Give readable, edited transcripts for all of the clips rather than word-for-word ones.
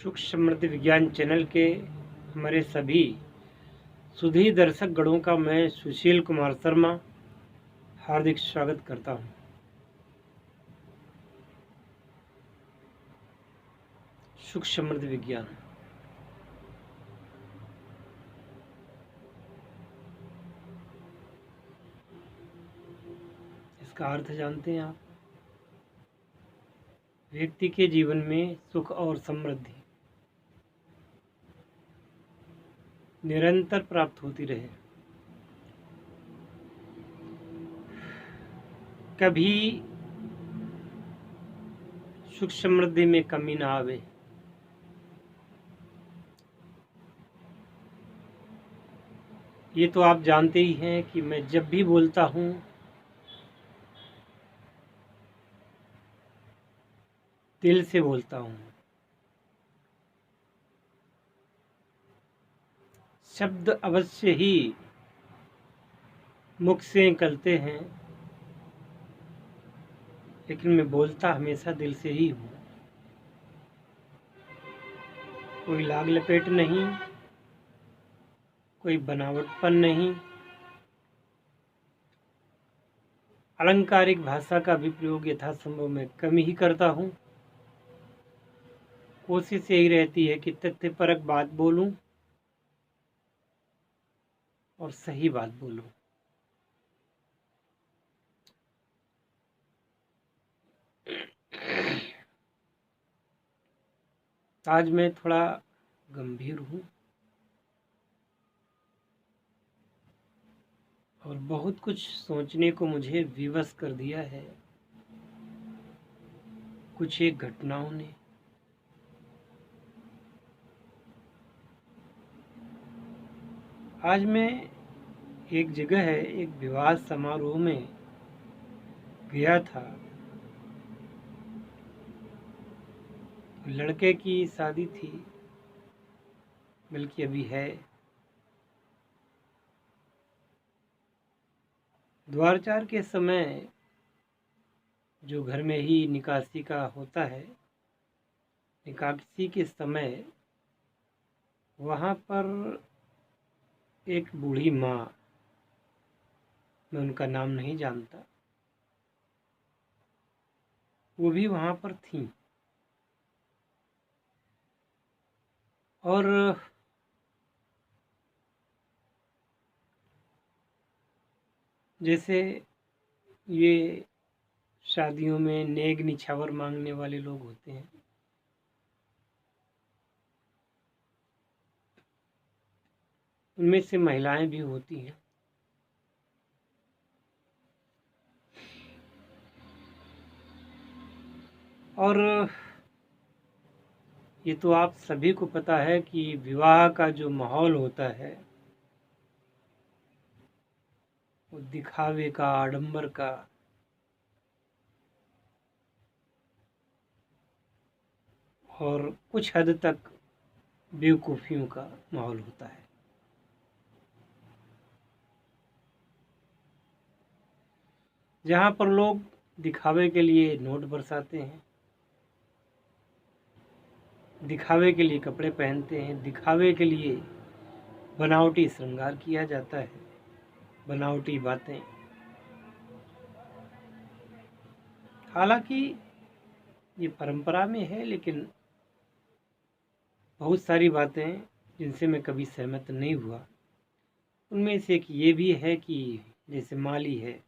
सुख समृद्धि विज्ञान चैनल के हमारे सभी सुधी दर्शक गणों का मैं सुशील कुमार शर्मा हार्दिक स्वागत करता हूं। सुख समृद्धि विज्ञान इसका अर्थ जानते हैं आप? व्यक्ति के जीवन में सुख और समृद्धि निरंतर प्राप्त होती रहे, कभी सुख समृद्धि में कमी ना आवे। ये तो आप जानते ही हैं कि मैं जब भी बोलता हूँ दिल से बोलता हूँ। शब्द अवश्य ही मुख से निकलते हैं, लेकिन मैं बोलता हमेशा दिल से ही हूँ। कोई लाग लपेट नहीं, कोई बनावटपन नहीं, अलंकारिक भाषा का भी प्रयोग यथासंभव मैं कम ही करता हूँ। कोशिश यही रहती है कि तथ्यपरक बात बोलूं और सही बात बोलूं। आज मैं थोड़ा गंभीर हूँ और बहुत कुछ सोचने को मुझे विवश कर दिया है कुछ एक घटनाओं ने। आज मैं एक जगह है, एक विवाह समारोह में गया था। लड़के की शादी थी, बल्कि अभी है। द्वारचार के समय जो घर में ही निकासी का होता है, निकासी के समय वहाँ पर एक बूढ़ी माँ, मैं उनका नाम नहीं जानता, वो भी वहाँ पर थी। और जैसे ये शादियों में नेग निछावर मांगने वाले लोग होते हैं, उनमें से महिलाएं भी होती हैं। और ये तो आप सभी को पता है कि विवाह का जो माहौल होता है वो दिखावे का, आडंबर का और कुछ हद तक बेवकूफ़ियों का माहौल होता है। जहाँ पर लोग दिखावे के लिए नोट बरसाते हैं, दिखावे के लिए कपड़े पहनते हैं, दिखावे के लिए बनावटी श्रृंगार किया जाता है, बनावटी बातें। हालांकि ये परंपरा में है, लेकिन बहुत सारी बातें जिनसे मैं कभी सहमत नहीं हुआ। उनमें से एक ये भी है कि जैसे माली है,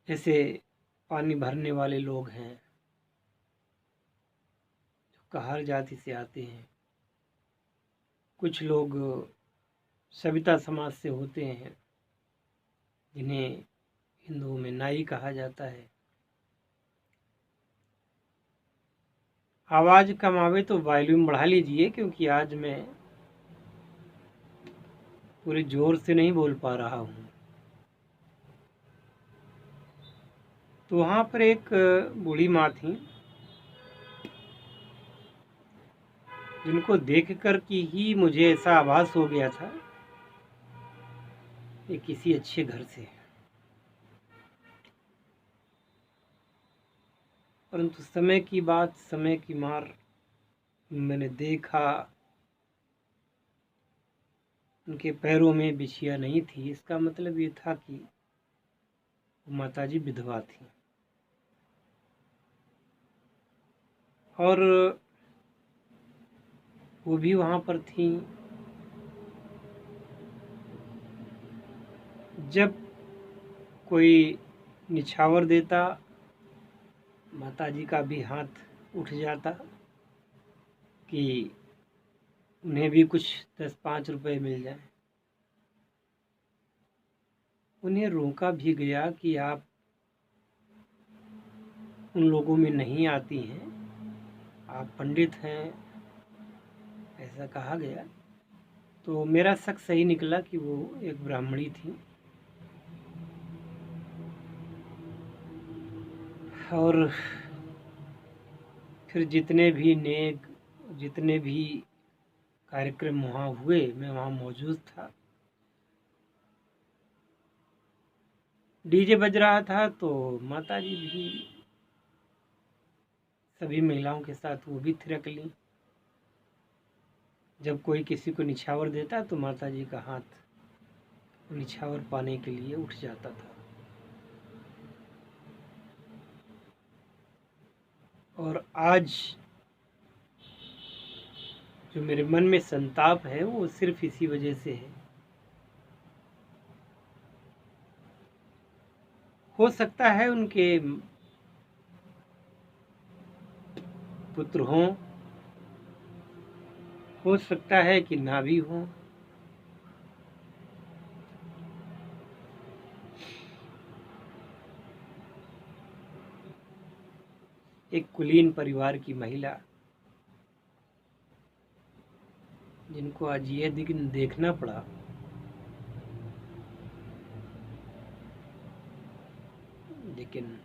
जैसे पानी भरने वाले लोग हैं जो कहार जाति से आते हैं, कुछ लोग सविता समाज से होते हैं जिन्हें हिंदुओं में नाई कहा जाता है। आवाज़ कम आवे तो वॉल्यूम बढ़ा लीजिए, क्योंकि आज मैं पूरे जोर से नहीं बोल पा रहा हूँ। तो वहाँ पर एक बूढ़ी माँ थी जिनको देखकर कि ही मुझे ऐसा आभास हो गया था कि किसी अच्छे घर से। परंतु समय की बात, समय की मार, मैंने देखा उनके पैरों में बिछिया नहीं थी। इसका मतलब ये था कि माताजी विधवा थी और वो भी वहाँ पर थी। जब कोई निछावर देता, माताजी का भी हाथ उठ जाता कि उन्हें भी कुछ 10-5 रुपए मिल जाए। उन्हें रोका भी गया कि आप उन लोगों में नहीं आती हैं, आप पंडित हैं, ऐसा कहा गया। तो मेरा शक सही निकला कि वो एक ब्राह्मणी थी और फिर जितने भी कार्यक्रम वहाँ हुए, मैं वहाँ मौजूद था। डीजे बज रहा था तो माताजी भी सभी महिलाओं के साथ वो भी थिरक ली। जब कोई किसी को निछावर देता तो माताजी का हाथ निछावर पाने के लिए उठ जाता था। और आज जो मेरे मन में संताप है वो सिर्फ इसी वजह से है। हो सकता है उनके पुत्र हों, हो सकता है कि ना भी हों। एक कुलीन परिवार की महिला जिनको आज ये दिन देखना पड़ा, लेकिन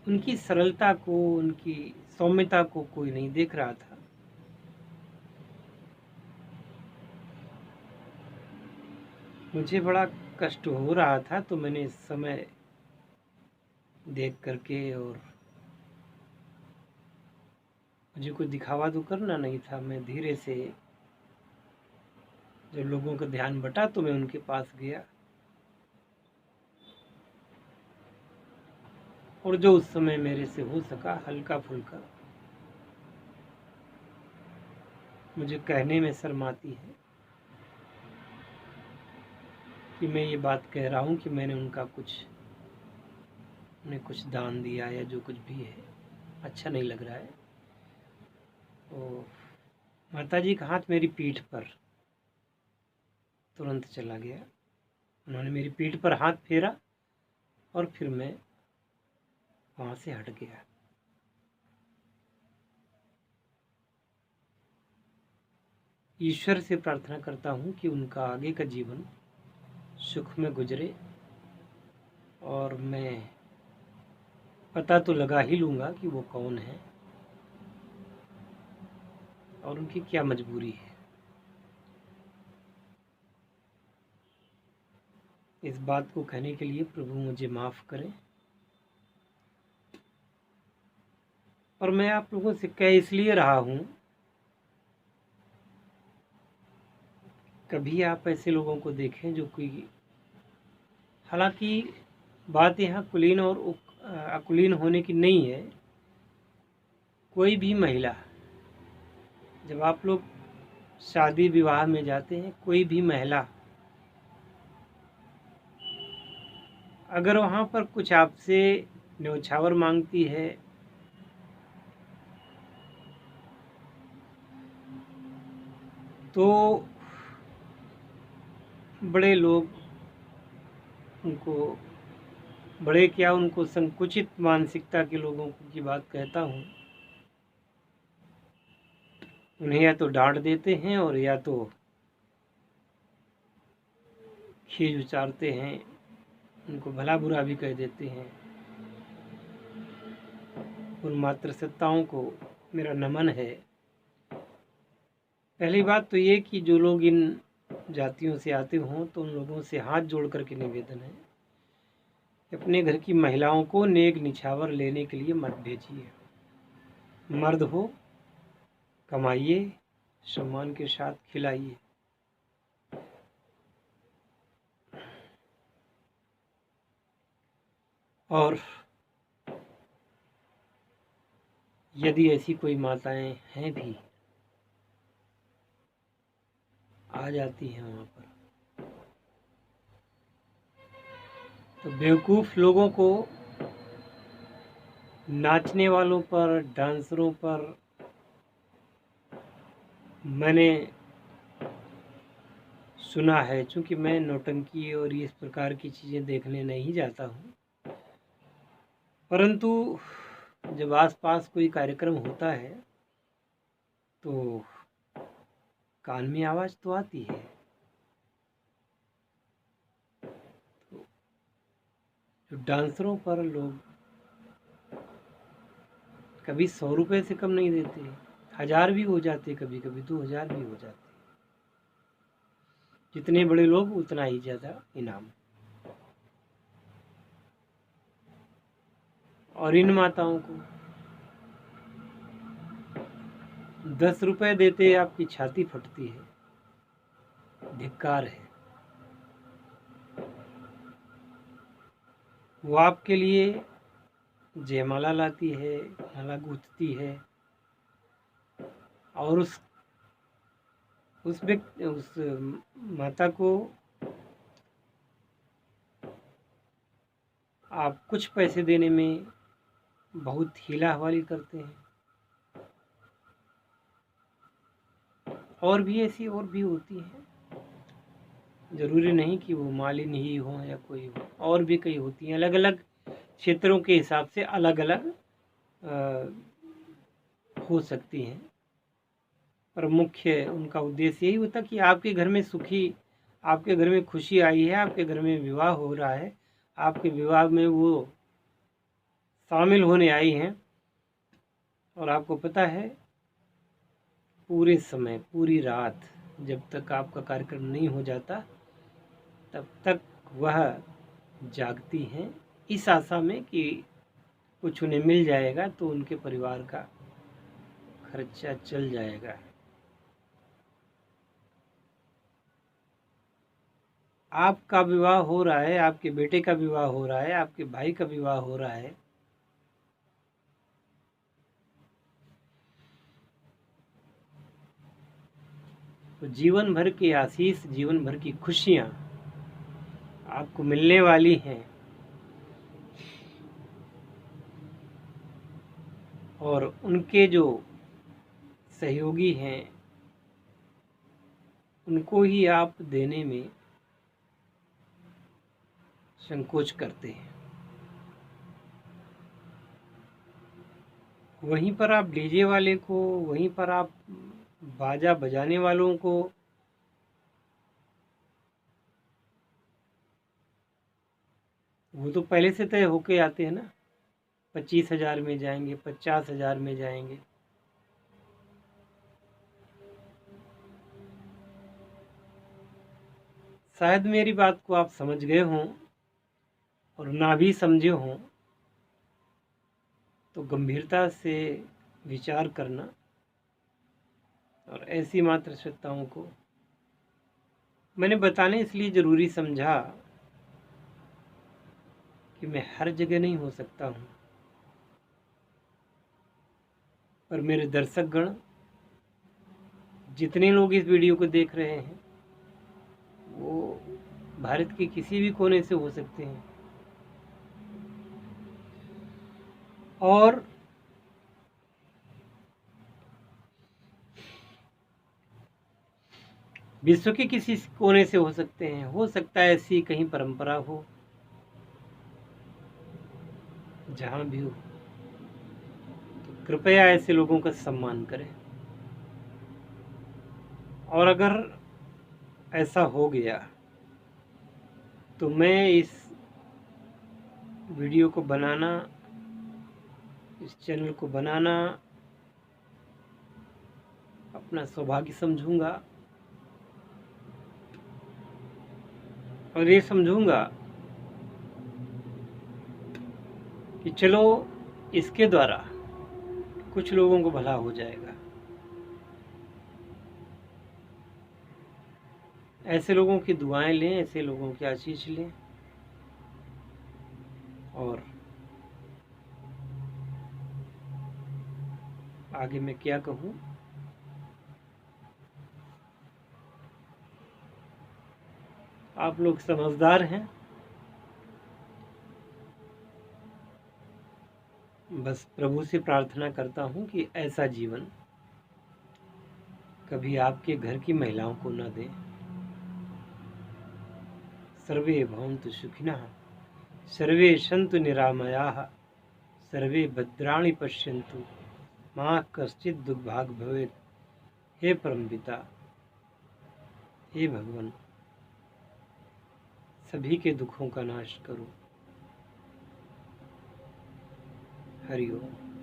उनकी सरलता को, उनकी सौम्यता को कोई नहीं देख रहा था। मुझे बड़ा कष्ट हो रहा था तो मैंने समय देख करके, और मुझे कोई दिखावा तो करना नहीं था, मैं धीरे से, जब लोगों का ध्यान बटा तो मैं उनके पास गया और जो उस समय मेरे से हो सका हल्का फुल्का, मुझे कहने में शर्म आती है कि मैं ये बात कह रहा हूँ कि मैंने उन्हें कुछ दान दिया या जो कुछ भी है, अच्छा नहीं लग रहा है। तो माताजी का हाथ मेरी पीठ पर तुरंत चला गया। उन्होंने मेरी पीठ पर हाथ फेरा और फिर मैं वहाँ से हट गया। ईश्वर से प्रार्थना करता हूँ कि उनका आगे का जीवन सुख में गुजरे, और मैं पता तो लगा ही लूँगा कि वो कौन है और उनकी क्या मजबूरी है। इस बात को कहने के लिए प्रभु मुझे माफ़ करें, और मैं आप लोगों से कह इसलिए रहा हूँ, कभी आप ऐसे लोगों को देखें जो कोई, हालांकि बात यहाँ कुलीन और अकुलीन होने की नहीं है। कोई भी महिला, जब आप लोग शादी विवाह में जाते हैं, कोई भी महिला अगर वहाँ पर कुछ आपसे न्योछावर मांगती है, तो बड़े लोग उनको, बड़े क्या, उनको संकुचित मानसिकता के लोगों की बात कहता हूँ, उन्हें या तो डांट देते हैं और या तो खीज उचारते हैं, उनको भला बुरा भी कह देते हैं। उन मातृसत्ताओं को मेरा नमन है। पहली बात तो ये कि जो लोग इन जातियों से आते हों तो उन लोगों से हाथ जोड़ करके निवेदन है, अपने घर की महिलाओं को नेक निछावर लेने के लिए मत भेजिए। मर्द हो, कमाइए, सम्मान के साथ खिलाइए। और यदि ऐसी कोई माताएं हैं भी, आ जाती हैं वहाँ पर, तो बेवकूफ़ लोगों को नाचने वालों पर, डांसरों पर मैंने सुना है, चूँकि मैं नौटंकी और इस प्रकार की चीज़ें देखने नहीं जाता हूँ, परंतु जब आसपास कोई कार्यक्रम होता है तो कान में आवाज़ तो आती है। तो जो डांसरों पर लोग कभी 100 रुपये से कम नहीं देते, 1000 भी हो जाते, कभी कभी 2000 भी हो जाते। जितने बड़े लोग उतना ही ज़्यादा इनाम। और इन माताओं को 10 रुपये देते आपकी छाती फटती है। धिक्कार है। वो आपके लिए जयमाला लाती है, माला गूंथती है, और उस माता को आप कुछ पैसे देने में बहुत हीला हवाली करते हैं। और भी ऐसी और भी होती हैं, ज़रूरी नहीं कि वो मालिनी ही हो या कोई हो, और भी कई होती हैं। अलग अलग क्षेत्रों के हिसाब से अलग अलग हो सकती हैं, पर मुख्य उनका उद्देश्य यही होता कि आपके घर में आपके घर में खुशी आई है, आपके घर में विवाह हो रहा है, आपके विवाह में वो शामिल होने आई हैं, और आपको पता है पूरे समय, पूरी रात, जब तक आपका कार्यक्रम नहीं हो जाता तब तक वह जागती हैं, इस आशा में कि कुछ उन्हें मिल जाएगा तो उनके परिवार का खर्चा चल जाएगा। आपका विवाह हो रहा है, आपके बेटे का विवाह हो रहा है, आपके भाई का विवाह हो रहा है, तो जीवन भर के आशीष, जीवन भर की खुशियाँ आपको मिलने वाली हैं। और उनके जो सहयोगी हैं उनको ही आप देने में संकोच करते हैं। वहीं पर आप डीजे वाले को, वहीं पर आप बाजा बजाने वालों को वो तो पहले से तय होके आते हैं ना, 25,000 में जाएंगे, 50,000 में जाएंगे। शायद मेरी बात को आप समझ गए हों, और ना भी समझे हों तो गंभीरता से विचार करना। और ऐसी मातृसत्ताओं को मैंने बताने इसलिए ज़रूरी समझा कि मैं हर जगह नहीं हो सकता हूँ, पर मेरे दर्शकगण जितने लोग इस वीडियो को देख रहे हैं वो भारत के किसी भी कोने से हो सकते हैं, और विश्व के किसी कोने से हो सकते हैं। हो सकता है ऐसी कहीं परंपरा हो, जहाँ भी हो, तो कृपया ऐसे लोगों का सम्मान करें। और अगर ऐसा हो गया तो मैं इस वीडियो को बनाना, इस चैनल को बनाना अपना सौभाग्य समझूंगा, और ये समझूंगा कि चलो इसके द्वारा कुछ लोगों को भला हो जाएगा। ऐसे लोगों की दुआएं लें, ऐसे लोगों की आशीष लें और आगे मैं क्या कहूँ। आप लोग समझदार हैं, बस प्रभु से प्रार्थना करता हूँ कि ऐसा जीवन कभी आपके घर की महिलाओं को न दें। सर्वे भवन्तु सुखिनः, सर्वे सन्तु निरामयाः, सर्वे भद्राणि पश्यन्तु, मा कश्चित् दुर्भाग् भवेत्। हे परमपिता, हे भगवान, सभी के दुखों का नाश करो। हरि ओम।